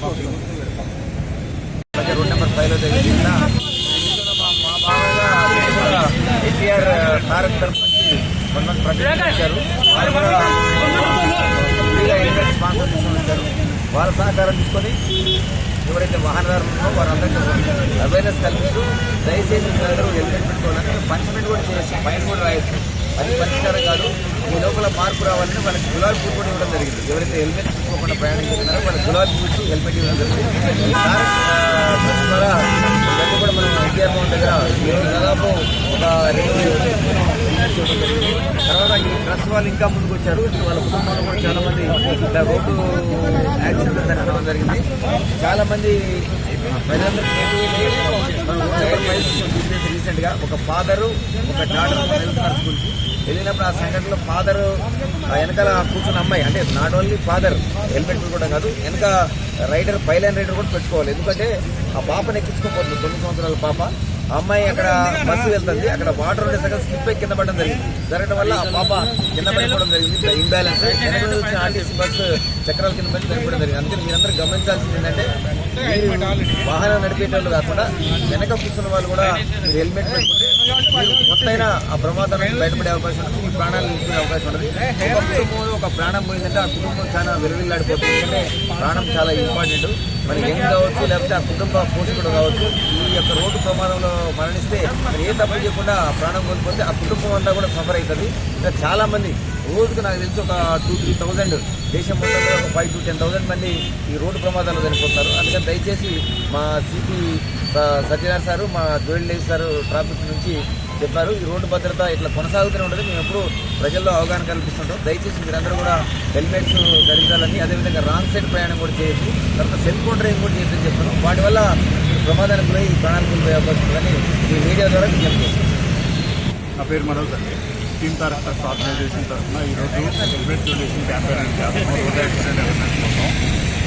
Road number 5 లో జరిగిన మా బాగా ఎన్టీఆర్ తారక్ తరఫు నుంచి కొంతమంది ప్రజలు వాళ్ళు కూడా హెల్మెట్ స్పాన్సర్ తీసుకొని వాళ్ళ సహకారం తీసుకొని ఎవరైతే వాహనదారులు ఉన్నారో వారందరికీ అవేర్నెస్ కల్పిస్తూ దయచేసి మీరందరూ హెల్మెట్ పెట్టుకోవాలని పంచ్మెంట్ కూడా చేసి ఫైన్ కూడా రాయొచ్చు. అది పరిష్కారం కాదు. ఈ లోపల మార్పు రావాలని వాళ్ళకి గులాబీ పూలు కూడా ఇవ్వడం జరిగింది. ఎవరైతే హెల్మెట్ పెట్టుకోకుండా ప్రయాణిస్తున్నారో వాళ్ళకి గులాబీ పూలు హెల్మెట్ ఇవ్వడం జరిగింది. ద్వారా కూడా మనం ఎన్టీఆర్ భవన్ దగ్గర దాదాపు ఒక 2 తర్వాత ఈ ట్రస్ట్ వాళ్ళు ఇంకా ముందుకు వచ్చారు. వాళ్ళ కుటుంబంలో కూడా చాలా మంది ఇట్లా రోడ్డు యాక్సిడెంట్ జరగడం జరిగింది. చాలా మంది రీసెంట్ గా ఒక ఫాదరు ఒక డాటర్ వెళ్తున్నారు స్కూల్కి. వెళ్ళినప్పుడు ఆ సంఘటనలో ఫాదర్ వెనకాల కూర్చున్న అమ్మాయి, అంటే నాట్ ఓన్లీ ఫాదర్ హెల్మెట్ పెట్టుకోవడం కాదు, వెనక రైడర్ పైలైన్ రైడర్ కూడా పెట్టుకోవాలి. ఎందుకంటే ఆ పాపను ఎక్కించుకోకపోతుంది, 9 సంవత్సరాల పాప. ఆ అమ్మాయి అక్కడ బస్సు వెళ్తుంది, అక్కడ వాటర్ ఉండే సగం స్లిప్ అయి కింద పడడం జరగడం వల్ల ఆ పాప కింద పడిపోవడం జరిగింది. ఇంబ్యాలెన్స్ వచ్చిన ఆర్టీసీ బస్సు చక్రాల కింద పడి చనిపోవడం జరిగింది. అందుకని మీరందరూ గమనించాల్సింది ఏంటంటే మీరు వాహనం నడిపేటోళ్ళు కాకుండా వెనక కూర్చున్న వాళ్ళు కూడా మీరు హెల్మెట్ పెట్టుకుంటే మీరు కొత్తైనా ఆ ప్రమాదం బయటపడే అవకాశం ఉంటుంది, మీ ప్రాణాలు నిలిపే అవకాశం ఉంటుంది. ఒక కుటుంబంలో ఒక ప్రాణం పోయిందంటే ఆ కుటుంబం చాలా విలువిల్లాడిపోతుంది. ఎందుకంటే ప్రాణం చాలా ఇంపార్టెంట్. మరి ఏం కావచ్చు, లేకపోతే ఆ కుటుంబ పోషకుడు కావచ్చు. ఈ యొక్క రోడ్డు ప్రమాదంలో మరణిస్తే మరి ఏ తప్పు చేయకుండా ప్రాణం కోల్పోతే ఆ కుటుంబం అంతా కూడా సఫర్ అవుతుంది. ఇంకా చాలా మంది రోజుకు నాకు తెలిసి ఒక 2-3,000 దేశం మొత్తంలో ఒక 5,000 to 10,000 మంది ఈ రోడ్డు ప్రమాదాలు చనిపోతున్నారు. అందుకని దయచేసి మా సిపి సత్యనారాయణ సారు, మా జోయిల్ లేవి సారు ట్రాఫిక్ నుంచి చెప్పారు, ఈ రోడ్డు భద్రత ఇట్లా కొనసాగుతూనే ఉంటుంది. మేము ఎప్పుడు ప్రజల్లో అవగాహన కల్పిస్తుంటాం. దయచేసి మీరందరూ కూడా హెల్మెట్స్ ధరించాలని, అదేవిధంగా రాంగ్ సైడ్ ప్రయాణం కూడా చేయొచ్చు, తర్వాత సెల్ ఫోన్ డ్రైవింగ్ కూడా చేయొచ్చని చెప్తున్నాం. వాటి వల్ల ప్రమాదానికి కూడా ఈ ప్రాణానికి పోయే అవకాశం ఉందని ఈ మీడియా ద్వారా విజ్ఞప్తి చేస్తున్నాం. నా పేరు మనోజ్ అండి. టీమ్ తారక్ ట్రస్ట్ ఆర్గనైజేషన్ తరఫున ఈరోజు హెల్మెట్ డొనేషన్ క్యాంపెయిన్ అని చేస్తున్నాం. రోడ్ యాక్సిడెంట్ అవేర్నెస్ కోసం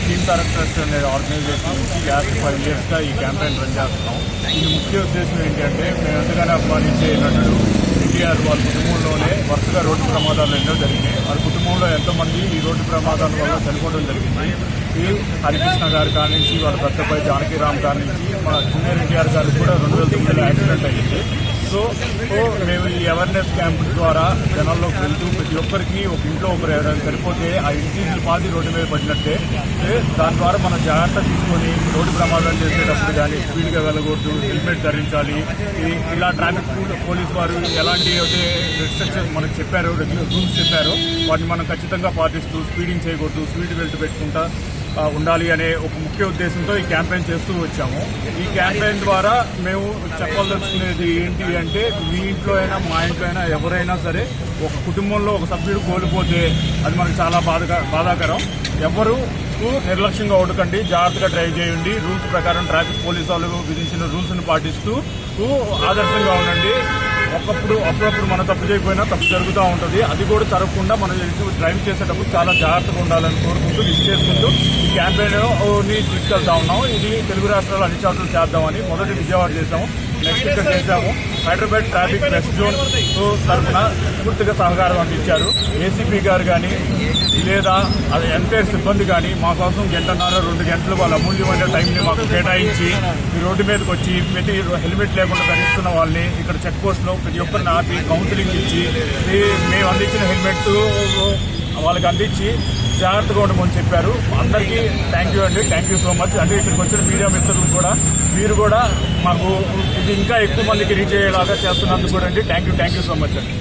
టీమ్ తారక్ ట్రస్ట్ అనే ఆర్గనైజేషన్ నుంచి 55 yearsగా ఈ క్యాంపెయిన్ రన్ చేస్తున్నాం. దీని ముఖ్య ఉద్దేశం ఏంటంటే, మేము ఎంతగానో అభిమానించే నటుడు ఎన్టీఆర్ వాళ్ళ కుటుంబంలోనే వరుసగా రోడ్డు ప్రమాదాలు ఎన్నో జరిగినాయి. వాళ్ళ కుటుంబంలో ఎంతోమంది ఈ రోడ్డు ప్రమాదాల వల్ల చనిపోవడం జరిగింది. ఈ హరికృష్ణ గారి కాడి నుంచి వాళ్ళ భర్తపై జానకీరామ్ గారి నుంచి మా జూనియర్ ఎన్టీఆర్ గారికి కూడా 2009లో యాక్సిడెంట్ అయ్యింది. సో మేము ఈ అవేర్నెస్ క్యాంప్ ద్వారా జనాల్లోకి వెళ్తూ ప్రతి ఒక్కరికి ఒక ఇంట్లో ఒకరు ఎవరైనా సరిపోతే ఆ ఇంటికి పాది రోడ్డు మీద పడినట్టే. దాని ద్వారా మనం జాగ్రత్త తీసుకొని రోడ్డు ప్రమాదాలు చేసేటప్పుడు కానీ స్పీడ్గా వెళ్ళకూడదు, హెల్మెట్ ధరించాలి. ఇలా ట్రాఫిక్ పోలీస్ వారు ఎలాంటి అయితే రిస్ట్రిక్షన్స్ మనకు చెప్పారో, రూల్స్ చెప్పారో వాటిని మనం ఖచ్చితంగా పాటిస్తూ స్పీడింగ్ చేయకూడదు, స్పీడ్ బెల్ట్ పెట్టుకుంటా ఉండాలి అనే ఒక ముఖ్య ఉద్దేశంతో ఈ క్యాంపెయిన్ చేస్తూ వచ్చాము. ఈ క్యాంపెయిన్ ద్వారా మేము చెప్పదలుచుకునేది ఏంటి అంటే, మీ ఇంట్లో అయినా మా ఇంట్లో అయినా ఎవరైనా సరే ఒక కుటుంబంలో ఒక సభ్యుడు కోల్పోతే అది మనకు చాలా బాధాకరం. ఎవరు నిర్లక్ష్యంగా ఉండకండి, జాగ్రత్తగా డ్రైవ్ చేయండి. రూల్స్ ప్రకారం ట్రాఫిక్ పోలీసు వాళ్ళు విధించిన రూల్స్ను పాటిస్తూ ఆదర్శంగా ఉండండి. అప్పుడప్పుడు మనం తప్పు చేయకపోయినా తప్పు జరుగుతూ ఉంటుంది. అది కూడా జరగకుండా మనం డ్రైవ్ చేసేటప్పుడు చాలా జాగ్రత్తగా ఉండాలని కోరుకుంటూ విష్ చేసుకుంటూ ఈ క్యాంపెయిన్ని తీసుకెళ్తా ఉన్నాం. ఇది తెలుగు రాష్ట్రాలు అన్ని చోట్ల చేద్దామని మొదటి విజయవాడ చేశాము, నెక్స్ట్ ఇక్కడ చేశాము. హైదరాబాద్ ట్రాఫిక్ వెస్ట్ జోన్ తరఫున పూర్తిగా సహకారం అందించారు. ఏసీపీ గారు కానీ లేదా అది ఎంటైర్ సిబ్బంది కానీ మా కోసం 1.5-2 గంటలు వాళ్ళ అమూల్యమైన టైంని మాకు కేటాయించి ఈ రోడ్డు మీదకి వచ్చి ప్రతి హెల్మెట్ లేకుండా ధరిస్తున్న వాళ్ళని ఇక్కడ చెక్ పోస్ట్లో ప్రతి ఒక్కరిని ఆపి కౌన్సిలింగ్ ఇచ్చి మేము అందించిన హెల్మెట్స్ వాళ్ళకి అందించి జాగ్రత్తగా ఉండమని చెప్పారు. అందరికీ థ్యాంక్ యూ అండి, థ్యాంక్ యూ సో మచ్. అంటే ఇక్కడికి వచ్చిన మీడియా మిత్రులు కూడా మీరు కూడా మాకు ఇది ఇంకా ఎక్కువ మందికి రీచ్ అయ్యేలాగా చేస్తున్నందుకు కూడా అండి థ్యాంక్ యూ సో మచ్ అండి.